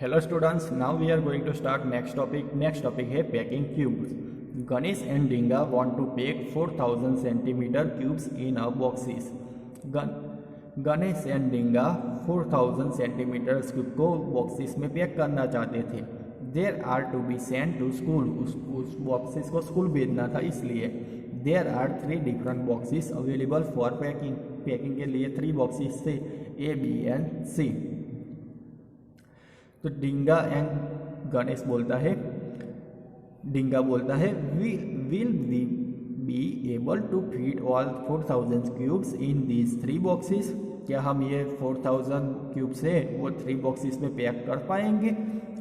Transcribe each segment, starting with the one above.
Hello students, now we are going to start next topic. Next topic है packing cubes. Ganesh and Dinga want to pack 4000 centimeter cubes in a boxes. Ganesh and Dinga 4000 centimetre cube को boxes में pack करना चाहते थे. There are to be send to school. उस boxes को school भेजना था, इसलिए there are 3 different boxes available for packing. Packing के लिए 3 बॉक्सेस थे, ए, बी एंड सी. तो डिंगा एंड गणेश डिंगा बोलता है will we be able to fit all 4000 cubes in these 3 boxes. क्या हम ये 4000 क्यूब्स है वो 3 बॉक्सेस में पैक कर पाएंगे?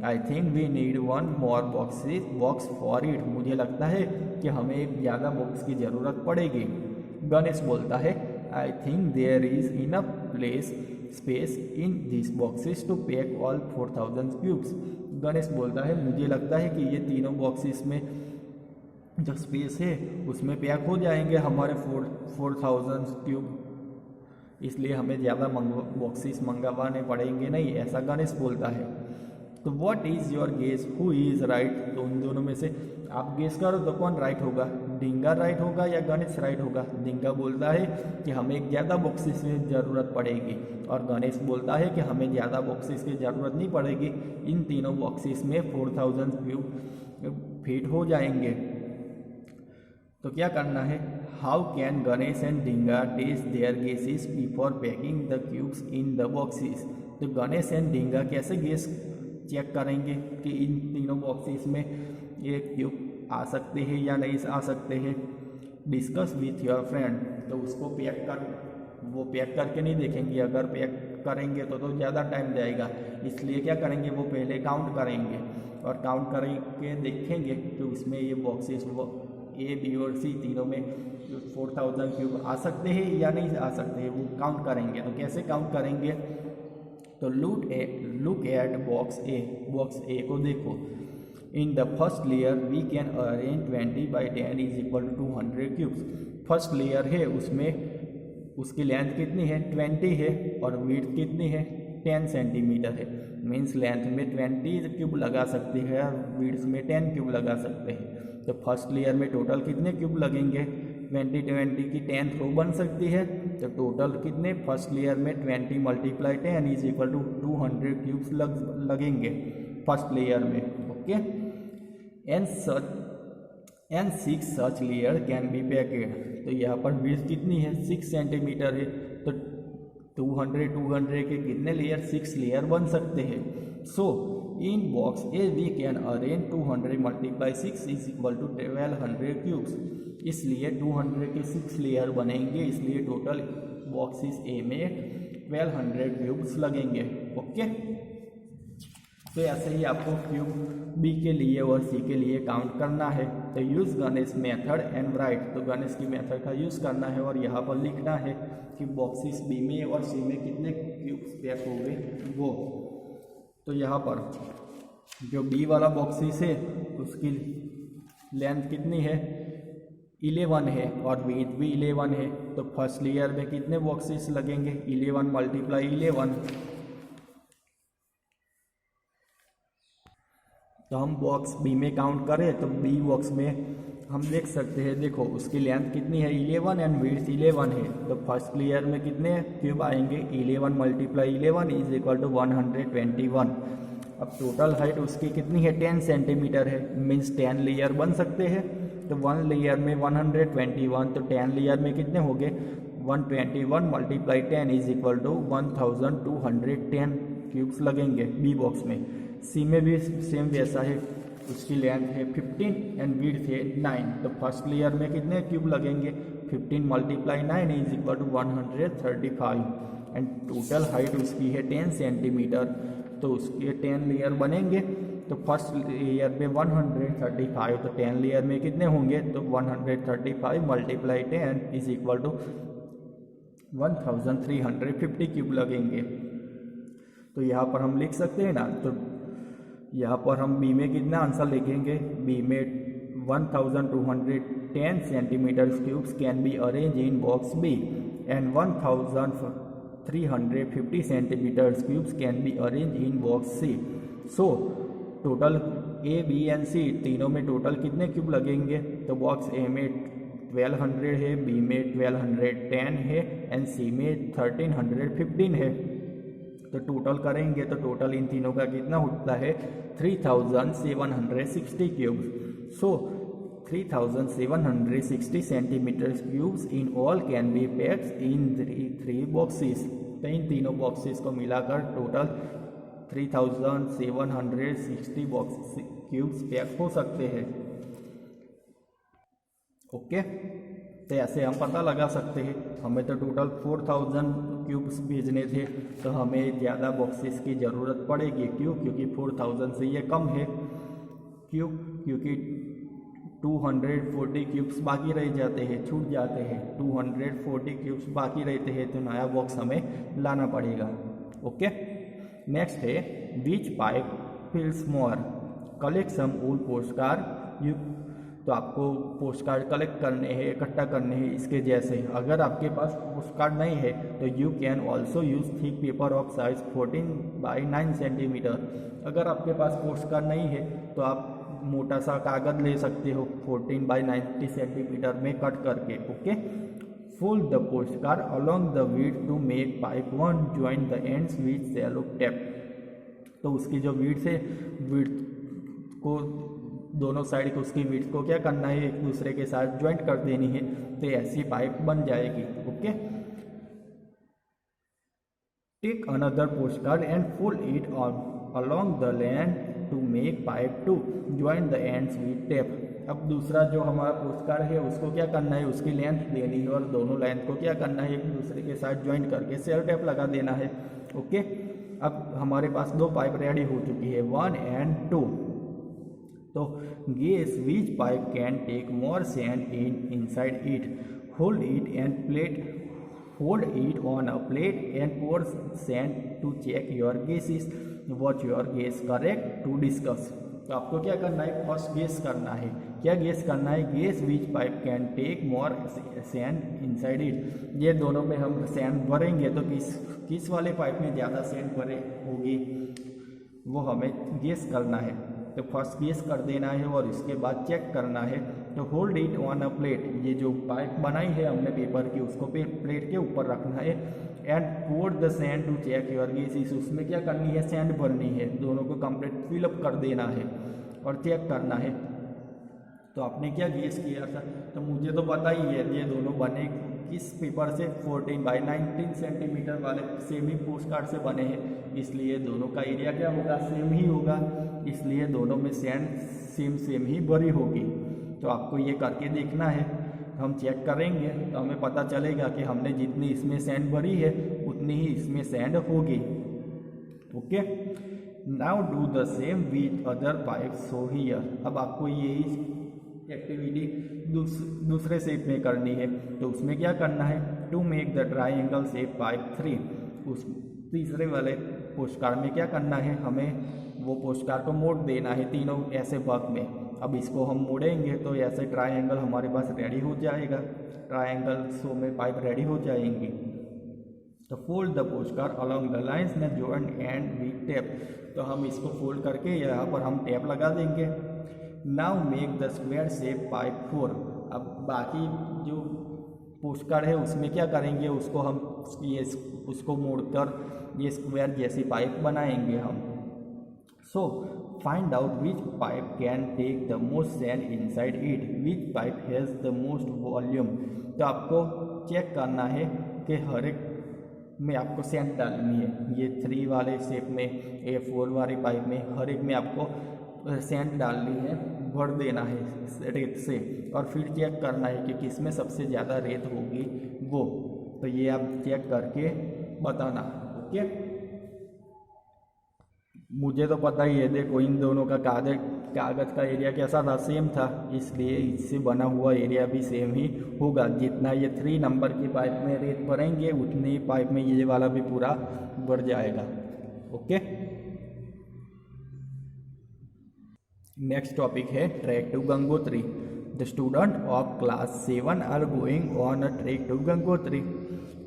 I think we need 1 more box for it. मुझे लगता है कि हमें एक ज़्यादा बॉक्स की ज़रूरत पड़ेगी. गणेश बोलता है I think there is enough space in this boxes to pack all 4000 cubes. Ganesh बोलता है मुझे लगता है कि ये तीनों बॉक्सेस में जो स्पेस है उसमें पैक हो जाएंगे हमारे 4000 क्यूब, इसलिए हमें ज़्यादा बॉक्सेस मंगवाने पड़ेंगे नहीं, ऐसा गणेश बोलता है. तो what is your guess, who is right? तो उन दोनों में से आप गेस करो तो कौन राइट होगा, डिंगा राइट होगा या गणेश राइट होगा? डिंगा बोलता है कि हमें एक ज़्यादा बॉक्सेस की ज़रूरत पड़ेगी और गणेश बोलता है कि हमें ज़्यादा बॉक्सेस की ज़रूरत नहीं पड़ेगी, इन तीनों बॉक्सेस में 4000 क्यूब फिट हो जाएंगे. तो क्या करना है? How can Ganesh and Dinga test their guesses before packing the cubes in the boxes. तो गणेश एंड डिंगा कैसे गेस चेक करेंगे कि इन तीनों बॉक्सेस में एक क्यूब आ सकते हैं या नहीं आ सकते हैं? Discuss with your friend. तो उसको पैक करके नहीं देखेंगे, अगर पैक करेंगे तो ज़्यादा टाइम जाएगा, इसलिए क्या करेंगे वो पहले काउंट करेंगे और काउंट करके देखेंगे कि उसमें ये बॉक्सेस ए, बी और सी तीनों में 4000 क्यूब आ सकते हैं या नहीं आ सकते हैं, वो काउंट करेंगे. तो कैसे काउंट करेंगे? तो लुक एट बॉक्स ए को देखो. In the first layer we can arrange 20 by 10 is equal to 200 cubes. First layer है, उसमें उसकी लेंथ कितनी है? 20 है और विड्थ कितनी है? 10 सेंटीमीटर है. मीन्स लेंथ में 20 क्यूब लगा सकते हैं और विड्थ में 10 क्यूब लगा सकते हैं. तो फर्स्ट लेयर में टोटल कितने क्यूब लगेंगे? 20 की 10 रो बन सकती है, तो टोटल कितने फर्स्ट लेयर में 20 × 10 इज इक्वल टू 200 क्यूब्स लगेंगे फर्स्ट लेयर में. Okay, and 6 such layer can be packed. तो यहाँ पर विड्थ कितनी है? 6 सेंटीमीटर है, तो 200 के कितने लेयर? 6 लेयर बन सकते हैं. So in box A we can arrange 200 × 6 is equal to 1200 cubes. इसलिए 200 के 6 लेयर बनेंगे, इसलिए टोटल बॉक्सेस ए में 1200 क्यूब्स लगेंगे. ओके, तो ऐसे ही आपको क्यूब बी के लिए और सी के लिए काउंट करना है. तो use Ganesh method and right. तो गणेश की मेथड का यूज़ करना है और यहाँ पर लिखना है कि बॉक्सेस बी में और सी में कितने क्यूब्स पैक हो गए वो. तो यहाँ पर जो बी वाला बॉक्सेस है उसकी लेंथ कितनी है? 11 है और विड्थ भी 11 है. तो फर्स्ट लेयर में कितने बॉक्सेस लगेंगे? 11 × 11. तो हम बॉक्स बी में काउंट करें तो बी बॉक्स में हम देख सकते हैं, देखो उसकी लेंथ कितनी है? 11 एंड विड्थ 11 है. तो फर्स्ट लेयर में कितने क्यूब आएंगे? 11 × 11 इज इक्वल टू 121. अब टोटल हाइट उसकी कितनी है? 10 सेंटीमीटर है, मीन्स 10 लेयर बन सकते हैं. तो 1 लेयर में 121, तो 10 लेयर में कितने हो गए? 121 × 10 इज इक्वल टू 1210 क्यूब्स लगेंगे बी बॉक्स में. सी में भी सेम वैसा है, उसकी लेंथ है 15 एंड विड्थ है 9. तो फर्स्ट लेयर में कितने क्यूब लगेंगे? 15 × 9 is equal to 135 and total height उसकी है 10 सेंटीमीटर. तो उसके 10 लेयर बनेंगे. तो फर्स्ट लेयर में 135, तो 10 लेयर में कितने होंगे? तो 135 × 10 इज इक्वल टू 1350 क्यूब लगेंगे. तो यहाँ पर हम लिख सकते हैं ना. तो यहाँ पर हम बी में कितना आंसर लिखेंगे? बी में 1210 centimetre cubes can be arrange in box B and 1000 350 centimeters cubes can be arranged in box C. So total A B and C तीनों में टोटल कितने क्यूब लगेंगे? तो बॉक्स ए में 1200 है, बी में 1210 है एंड सी में 1315 है। तो टोटल करेंगे तो टोटल इन तीनों का कितना होता है? 3760 cubes. So 3760 centimetre cubes in all can be packed in three boxes. तो इन तीनों बॉक्सेस को मिलाकर टोटल 3760 बॉक्स क्यूब्स पैक हो सकते हैं। ओके, तो ऐसे हम पता लगा सकते हैं। हमें तो टोटल 4000 क्यूब्स भेजने थे, तो हमें ज़्यादा बॉक्सेस की ज़रूरत पड़ेगी। क्यों? क्योंकि 4000 से ये कम है। क्यों? क्योंकि 240 क्यूब्स बाकी रह जाते हैं, छूट जाते हैं। 240 क्यूब्स बाकी रहते हैं, तो नया बॉक्स हमें लाना पड़ेगा। ओके, नेक्स्ट है which pipe feels more, collect some old post card. You तो आपको पोस्ट कार्ड कलेक्ट करने हैं, इकट्ठा करने हैं इसके जैसे। अगर आपके पास पोस्ट कार्ड नहीं है तो you can also use thick paper of size 14x9 centimetre. अगर आपके पास पोस्ट कार्ड नहीं है तो आप मोटा सा कागज़ ले सकते हो 14x90 सेंटीमीटर में कट करके। Okay, fold the postcard along the width to make pipe 1 join the ends with shallow tap। तो उसकी जो width है, width को दोनों साइड को उसकी width को क्या करना है? एक दूसरे के साथ ज्वाइंट कर देनी है, तो ऐसी पाइप बन जाएगी। Okay, take another postcard and fold it along the length to make pipe 2 join the ends with tap। अब दूसरा जो हमारा पोस्ट कार्ड है उसको क्या करना है? उसकी लेंथ देनी है और दोनों लेंथ को क्या करना है? एक दूसरे के साथ ज्वाइंट करके सेल टेप लगा देना है। ओके, अब हमारे पास दो पाइप रेडी हो चुकी है, 1 and 2। तो guess which pipe can take more sand inside it, hold it on a plate and pour sand to check your guesses, what your guess correct to discuss. तो आपको क्या करना है? फर्स्ट गेस करना है। क्या गेस करना है? Guess which pipe can take more sand inside it. ये दोनों में हम सैंड भरेंगे तो किस वाले पाइप में ज़्यादा सैंड भरे होगी, वो हमें गेस करना है। तो फर्स्ट गेस कर देना है और इसके बाद चेक करना है। तो hold it on a plate, ये जो पाइप बनाई है हमने पेपर की उसको प्लेट के ऊपर रखना है। And pour the sand to check your guesses, उसमें क्या करनी है? सैंड भरनी है, दोनों को कंप्लीट फिलअप कर देना है और चेक करना है। तो आपने क्या गेस किया था? तो मुझे तो पता ही है ये दोनों बने किस पेपर से? 14x19 सेंटीमीटर वाले सेम ही पोस्ट कार्ड से बने हैं, इसलिए दोनों का एरिया क्या होगा? सेम ही होगा, इसलिए दोनों में सैंड सेम ही भरी होगी। तो आपको ये करके देखना है। हम चेक करेंगे तो हमें पता चलेगा कि हमने जितनी इसमें सैंड भरी है उतनी ही इसमें सैंड होगी। Okay, now do the same with other pipe so here. अब आपको यही एक्टिविटी दूसरे शेप में करनी है। तो उसमें क्या करना है? To make the triangle shape pipe 3, उस तीसरे वाले पोस्ट कार्ड में क्या करना है? हमें वो पोस्ट कार्ड को मोड़ देना है तीनों ऐसे वर्क में। अब इसको हम मोड़ेंगे तो ऐसे ट्राइंगल हमारे पास रेडी हो जाएगा, ट्राइंगल शो में पाइप रेडी हो जाएंगी। तो fold the post card along the lines में जॉइंट एंड विथ टेप। तो हम इसको फोल्ड करके यहाँ पर हम टेप लगा देंगे। Now make the square shape pipe 4। अब बाकी जो पोस्ट कार्ड है उसमें क्या करेंगे? उसको हम उसको मोड़कर ये स्क्वायर जैसी पाइप बनाएंगे हम। So find out which pipe can take the most sand inside it, which pipe has the most volume. तो आपको चेक करना है कि हर एक में आपको सैंड डालनी है। ये 3 वाले शेप में, A4 वाली पाइप में हर एक में आपको सैंड डालनी है, भर देना है रेत से, और फिर चेक करना है कि किसमें सबसे ज़्यादा रेत होगी वो। तो ये आप चेक करके बताना। ओके, मुझे तो पता ही है, देखो इन दोनों का कागज़ का एरिया कैसा था? सेम था, इसलिए इससे बना हुआ एरिया भी सेम ही होगा। जितना ये 3 नंबर की पाइप में रेत भरेंगे उतनी पाइप में ये वाला भी पूरा भर जाएगा। ओके, नेक्स्ट टॉपिक है trek to Gangotri. The student of class 7 are going on a trek to Gangotri.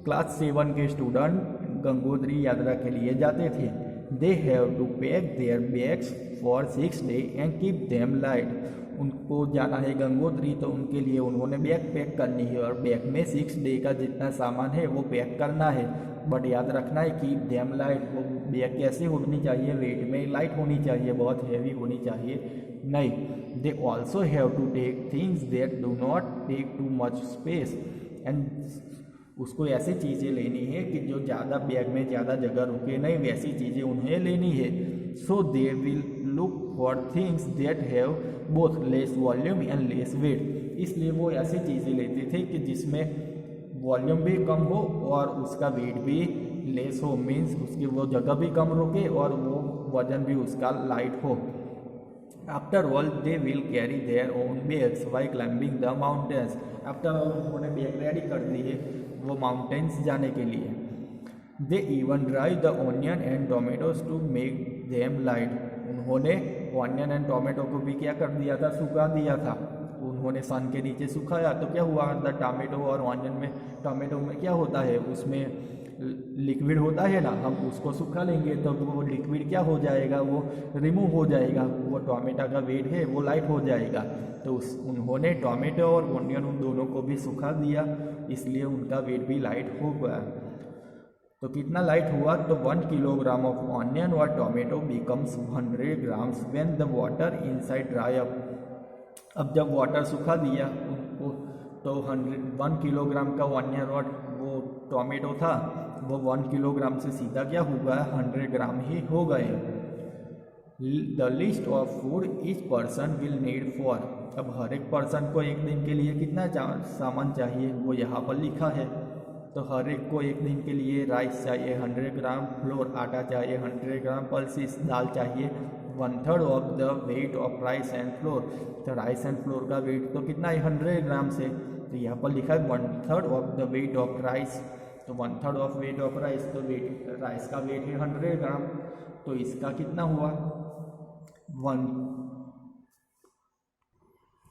Class 7 के स्टूडेंट गंगोत्री यात्रा के लिए जाते थे। They have to pack their bags for 6 days and keep them light. उनको जाना है गंगोत्री, तो उनके लिए उन्होंने बैग पैक करनी है और बैग में 6 डे का जितना सामान है वो पैक करना है। बट याद रखना है कीप देम लाइट, वो बैग कैसी होनी चाहिए, वेट में लाइट होनी चाहिए, बहुत हैवी होनी चाहिए नहीं। They also have to take things that do not take too much space and उसको ऐसी चीज़ें लेनी है कि जो ज़्यादा बैग में ज़्यादा जगह रुके नहीं, वैसी चीज़ें उन्हें लेनी है। So they will look for things that have both less volume and less weight. इसलिए वो ऐसी चीज़ें लेते थे कि जिसमें वॉल्यूम भी कम हो और उसका वेट भी लेस हो, मीन्स उसकी वो जगह भी कम रुके और वो वजन भी उसका लाइट हो। After all they will carry their own bags while climbing the mountains. After all उन्होंने बैग रेडी कर दिए वो माउंटेन्स जाने के लिए। They even dry the onion and tomatoes to make them light. उन्होंने ऑनियन एंड टोमेटो को भी क्या कर दिया था, सुखा दिया था। उन्होंने सन के नीचे सुखाया तो क्या हुआ, द टोमेटो और ऑनियन में, टोमेटो में क्या होता है, उसमें लिक्विड होता है ना, हम उसको सुखा लेंगे तो वो लिक्विड क्या हो जाएगा, वो रिमूव हो जाएगा, वो टोमेटो का वेट है वो लाइट हो जाएगा। तो उन्होंने टोमेटो और ऑनियन उन दोनों को भी सुखा दिया, इसलिए उनका वेट भी लाइट हो गया। तो कितना लाइट हुआ, तो 1 किलोग्राम ऑफ ऑनियन और tomato becomes 100 grams when the water inside dry up. अब जब वाटर सुखा दिया उनको तो 1 किलोग्राम का ऑनियन और वो टोमेटो था वो 1 किलोग्राम से सीधा क्या हुआ, 100 ग्राम ही हो गए। The list of food each person will need for. अब हर एक पर्सन को एक दिन के लिए कितना सामान चाहिए वो यहाँ पर लिखा है। तो हर एक को एक दिन के लिए राइस चाहिए 100 ग्राम, फ्लोर आटा चाहिए 100 ग्राम, पल्सेस दाल चाहिए 1/3 of the weight of rice and floor. तो राइस एंड फ्लोर का वेट तो कितना है, 100 ग्राम से, तो यहाँ पर लिखा है 1/3 of the weight of rice. तो 1/3 ऑफ वेट ऑफ राइस, तो वेट राइस का वेट है 100 ग्राम, तो इसका कितना हुआ 1।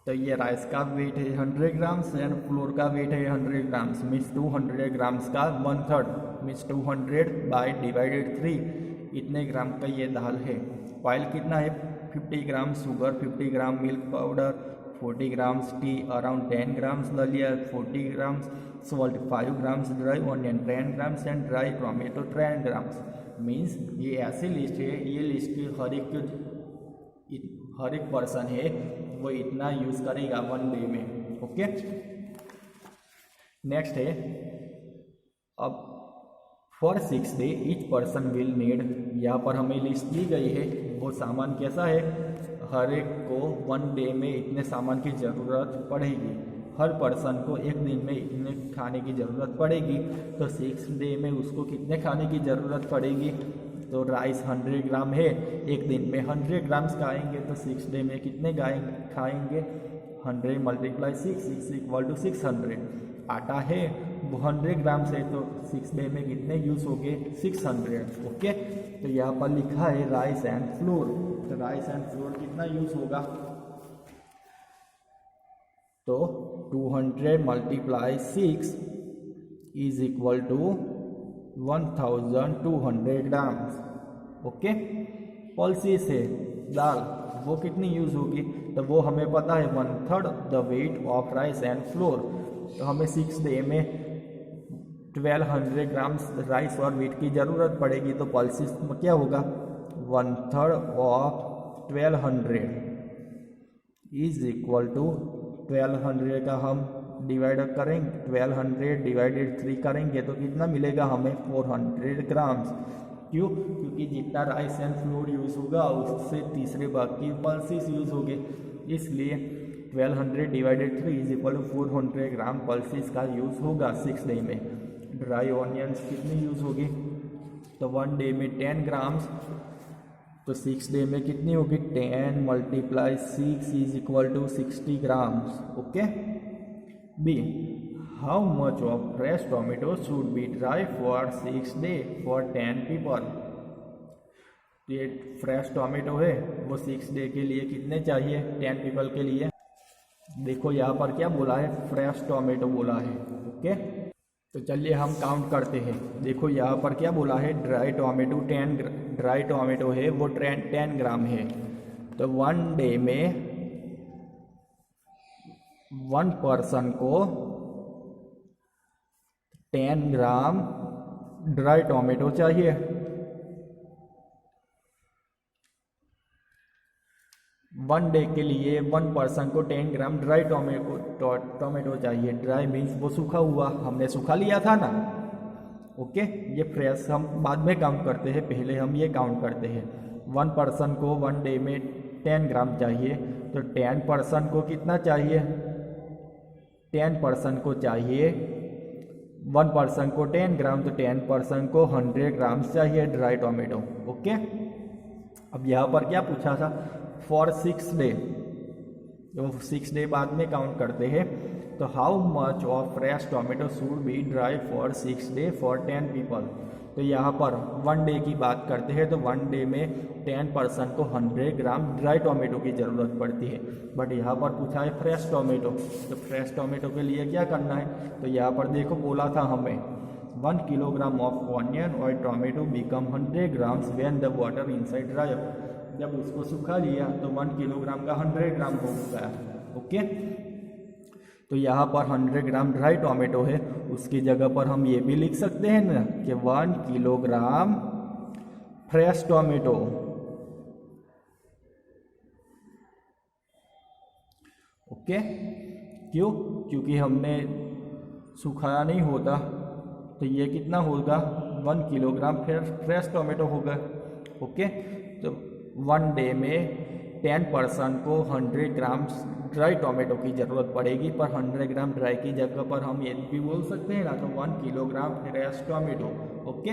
तो ये राइस का वेट है 100 ग्राम्स एंड फ्लोर का वेट है 100 ग्राम्स, मीन्स 200 ग्राम्स का 1/3 मीन्स 200 बाई डिवाइडेड 3, इतने ग्राम का ये दाल है। ऑयल कितना है 50 ग्राम शुगर, 50 ग्राम milk powder, 40 grams T, around 10 grams दलिया, 40 grams salt, 5 grams dry onion, 10 grams and dry tomato 10 grams. Means ये ऐसी लिस्ट है, ये लिस्ट हर एक पर्सन है वो इतना यूज़ करेगा 1 डे में। ओके, नेक्स्ट है अब for 6 day each person will need. यहाँ पर हमें लिस्ट दी गई है, वो सामान कैसा है, हर एक को 1 डे में इतने सामान की ज़रूरत पड़ेगी, हर पर्सन को एक दिन में इतने खाने की ज़रूरत पड़ेगी। तो 6 डे में उसको कितने खाने की ज़रूरत पड़ेगी, तो राइस 100 ग्राम है, एक दिन में 100 ग्राम्स खाएंगे, तो 6 डे में कितने खाएंगे 100 × 6 = 600। आटा है वो 100 ग्राम से, तो 6 डे में कितने यूज़ हो गए 600। ओके, तो यहाँ पर लिखा है राइस एंड फ्लोर, तो राइस एंड फ्लोर कितना यूज़ होगा, तो 200 × 6 = 1200 ग्राम्स। ओके, पल्सेस है दाल, वो कितनी यूज़ होगी, तो वो हमें पता है 1/3 the weight of rice and floor. तो हमें 6 डे में 1200 ग्राम्स राइस और वीट की ज़रूरत पड़ेगी, तो पल्सेस में क्या होगा 1/3 ऑफ 1200 = 1200 का हम डिवाइड करेंगे, 1200 / 3 करेंगे तो कितना मिलेगा हमें 400 ग्राम्स। क्यों, क्योंकि जितना राइस एंड फ्लोर यूज़ होगा उससे तीसरे भाग की पल्सेस यूज़ होंगे, इसलिए 1200 / 3 = 400 ग्राम पल्सेस का यूज़ होगा 6 डे में। ड्राई ऑनियंस कितनी यूज़ होगी, तो 1 डे में 10 ग्राम्स, तो 6 डे में कितनी होगी 10 × 6 = 60 grams. Okay, B how much of fresh tomato should be dry for 6 day for 10 people. ये फ्रेश टोमेटो है वो 6 डे के लिए कितने चाहिए 10 पीपल के लिए। देखो यहाँ पर क्या बोला है, फ्रेश टोमेटो बोला है। ओके, तो चलिए हम काउंट करते हैं। देखो यहाँ पर क्या बोला है, ड्राई टोमेटो 10 ड्राई टोमेटो है वो 10 ग्राम है। तो 1 डे में 1 पर्सन को 10 ग्राम ड्राई टोमेटो चाहिए। 1 डे के लिए 1 पर्सन को 10 ग्राम ड्राई टोमेटो चाहिए। ड्राई मीन्स वो सूखा हुआ, हमने सूखा लिया था ना। ओके, ये फ्रेश हम बाद में काउंट करते हैं, पहले हम ये काउंट करते हैं। 1 पर्सन को 1 डे में 10 ग्राम चाहिए, तो 10 पर्सन को कितना चाहिए, 10 पर्सन को चाहिए 1 पर्सन को 10 ग्राम, तो 10 पर्सन को 100 ग्राम चाहिए ड्राई टोमेटो। ओके, अब यहाँ पर क्या पूछा था, फॉर 6 डे, तो 6 डे बाद में काउंट करते हैं। तो how much of fresh tomato should be dry for 6 day for 10 people. तो यहाँ पर 1 डे की बात करते हैं, तो 1 डे में 10 पर्सन को 100 ग्राम ड्राई टोमेटो की ज़रूरत पड़ती है। बट यहाँ पर पूछा है फ्रेश टोमेटो, तो फ्रेश टोमेटो के लिए क्या करना है, तो यहाँ पर देखो बोला था हमें 1 किलोग्राम ऑफ ऑनियन और tomato become 100 grams when the water inside dry up. जब उसको सूखा लिया तो 1 किलोग्राम का 100 ग्राम हो गया। ओके, तो यहाँ पर 100 ग्राम ड्राई टोमेटो है, उसकी जगह पर हम ये भी लिख सकते हैं ना कि 1 किलोग्राम फ्रेश टोमेटो। ओके, क्यों, क्योंकि हमने सुखाया नहीं होता, तो ये कितना होगा 1 किलोग्राम फ्रेश टोमेटो होगा। ओके, तो 1 डे में 10 पर्सन को 100 ग्राम ड्राई टोमेटो की ज़रूरत पड़ेगी, पर 100 ग्राम ड्राई की जगह पर हम ये भी बोल सकते हैं ना, तो 1 किलोग्राम फ्रेश टोमेटो। ओके,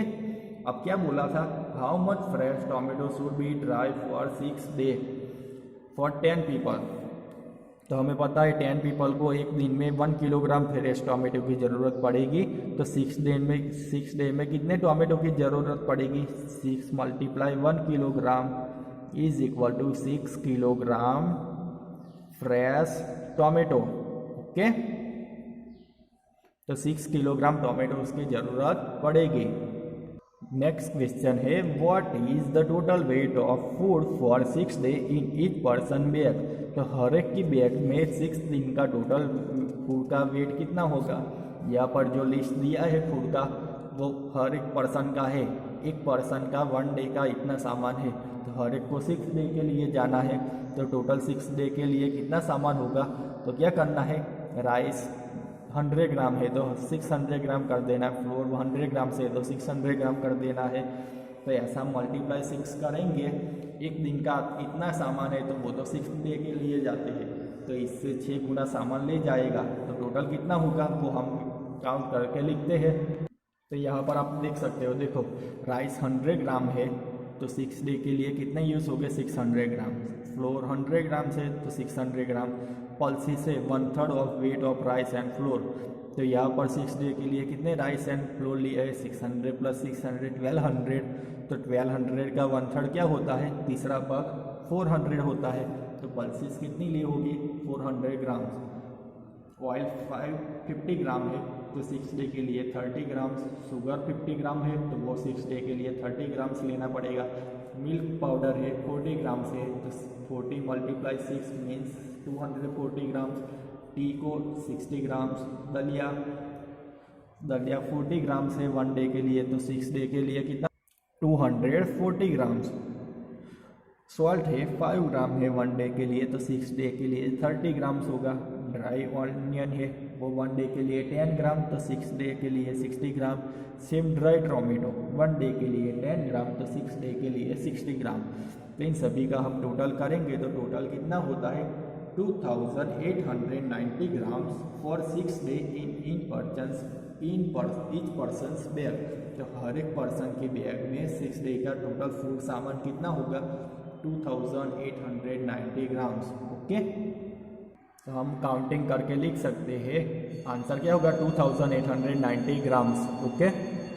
अब क्या बोला था, how much fresh tomato should be dry for 6 day for 10 people. तो हमें पता है 10 पीपल को एक दिन में 1 किलोग्राम फ्रेश टोमेटो की ज़रूरत पड़ेगी। तो 6 डे में कितने टोमेटो की ज़रूरत पड़ेगी, 6 × 1 kilogram is equal to 6 kilogram fresh tomato. Okay, तो 6 किलोग्राम टोमेटो उसकी ज़रूरत पड़ेगी। नेक्स्ट क्वेश्चन है, what is the total weight of food for 6 day in each person bag. तो हर एक की बैग में 6 दिन का टोटल फूड का वेट कितना होगा। यहाँ पर जो लिस्ट दिया है फूड का वो हर एक पर्सन का है, एक पर्सन का 1 डे का इतना सामान है, तो हर एक को 6 डे के लिए जाना है, तो टोटल 6 डे के लिए कितना सामान होगा। तो क्या करना है, राइस 100 ग्राम है तो 600 ग्राम कर देना, फ्लोर 100 ग्राम से तो 600 ग्राम कर देना है। तो ऐसा मल्टीप्लाई 6 करेंगे, एक दिन का इतना सामान है तो वो तो 6 डे के लिए जाते हैं, तो इससे 6 गुना सामान ले जाएगा, तो टोटल कितना होगा वो हम काउंट करके लिखते हैं। तो यहाँ पर आप देख सकते हो, देखो राइस 100 ग्राम है तो 6 डे के लिए कितने यूज़ हो गए 600 ग्राम, फ्लोर 100 ग्राम से तो 600 ग्राम, पल्सेस से 1/3 of weight of rice and floor. तो यहाँ पर 6 डे के लिए कितने राइस एंड फ्लोर लिए है, 600 + 600 1200। तो 1200 का 1/3 क्या होता है, तीसरा भाग 400 होता है। तो पल्सेस कितनी ली होगी 400 ग्राम। ऑयल 50 ग्राम है तो 6 डे के लिए 30 ग्राम, शुगर 50 ग्राम है तो वो 6 डे के लिए 30 ग्राम्स लेना पड़ेगा। मिल्क पाउडर है 40 ग्राम से, तो 40 × 6 मीन्स 240 ग्राम्स। टी को 60 ग्राम्स, दलिया 40 ग्राम से 1 डे के लिए, तो 6 डे के लिए कितना 240 ग्राम्स। सॉल्ट है 5 ग्राम है 1 डे के लिए, तो 6 डे के लिए 30 ग्राम्स होगा। ड्राई ऑनियन है वो 1 डे के लिए 10 ग्राम, तो 6 डे के लिए 60 ग्राम। सेम ड्राई टोमेटो 1 डे के लिए 10 ग्राम, तो 6 डे के लिए 60 ग्राम। तो इन सभी का हम टोटल करेंगे तो टोटल कितना होता है 2890 grams for 6 day in each persons bag. तो हर एक पर्सन के बैग में 6 डे का टोटल फूड सामान कितना होगा 2890 ग्राम्स। ओके, तो हम काउंटिंग करके लिख सकते हैं, आंसर क्या होगा 2890 ग्राम्स। ओके।